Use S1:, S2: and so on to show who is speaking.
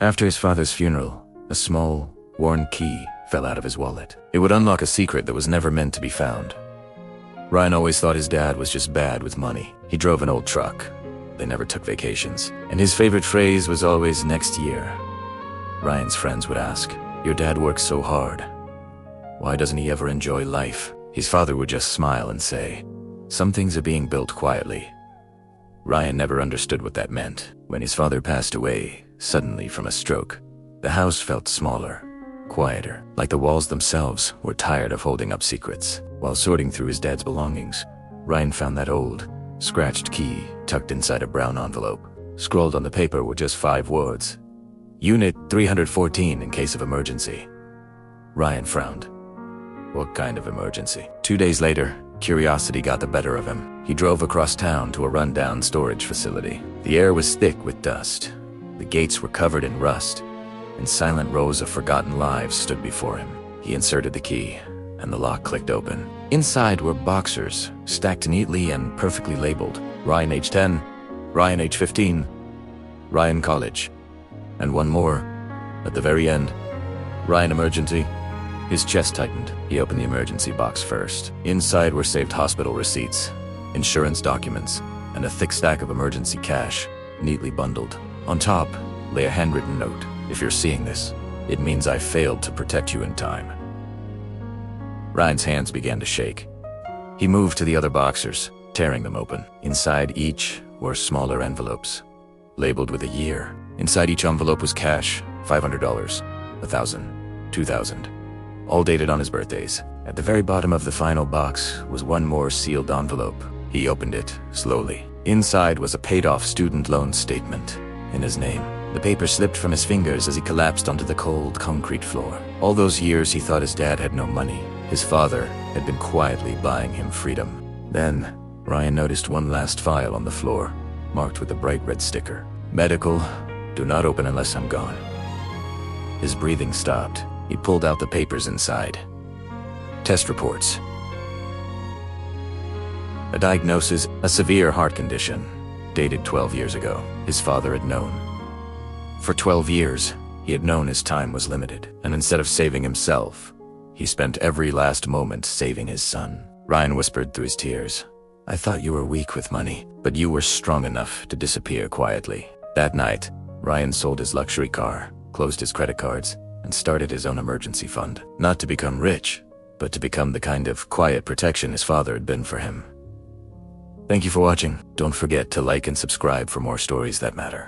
S1: After his father's funeral, a small, worn key fell out of his wallet. It would unlock a secret that was never meant to be found. Ryan always thought his dad was just bad with money. He drove an old truck. They never took vacations. And his favorite phrase was always next year. Ryan's friends would ask, "Your dad works so hard. Why doesn't he ever enjoy life?" His father would just smile and say, "Some things are being built quietly." Ryan never understood what that meant. When his father passed away, suddenly from a stroke, the house felt smaller, quieter, like the walls themselves were tired of holding up secrets. While sorting through his dad's belongings, Ryan found that old, scratched key tucked inside a brown envelope. Scrawled on the paper were just 5 words. Unit 314 in case of emergency. Ryan frowned. What kind of emergency? 2 days later, curiosity got the better of him. He drove across town to a rundown storage facility. The air was thick with dust. The gates were covered in rust, and silent rows of forgotten lives stood before him. He inserted the key, and the lock clicked open. Inside were boxers, stacked neatly and perfectly labeled. Ryan age 10, Ryan age 15, Ryan college. And one more, at the very end, Ryan emergency. His chest tightened. He opened the emergency box first. Inside were saved hospital receipts, insurance documents, and a thick stack of emergency cash, neatly bundled. On top lay a handwritten note. "If you're seeing this, it means I failed to protect you in time." Ryan's hands began to shake. He moved to the other boxers, tearing them open. Inside each were smaller envelopes, labeled with a year. Inside each envelope was cash, $500, $1,000, $2,000, all dated on his birthdays. At the very bottom of the final box was one more sealed envelope. He opened it slowly. Inside was a paid-off student loan statement in his name. The paper slipped from his fingers as he collapsed onto the cold concrete floor. All those years he thought his dad had no money. His father had been quietly buying him freedom. Then, Ryan noticed one last file on the floor, marked with a bright red sticker. "Medical, do not open unless I'm gone." His breathing stopped. He pulled out the papers inside. Test reports. A diagnosis, a severe heart condition, dated 12 years ago. His father had known. For 12 years, he had known his time was limited, and instead of saving himself, he spent every last moment saving his son. Ryan whispered through his tears, "I thought you were weak with money, but you were strong enough to disappear quietly." That night, Ryan sold his luxury car, closed his credit cards, and started his own emergency fund. Not to become rich, but to become the kind of quiet protection his father had been for him. Thank you for watching. Don't forget to like and subscribe for more stories that matter.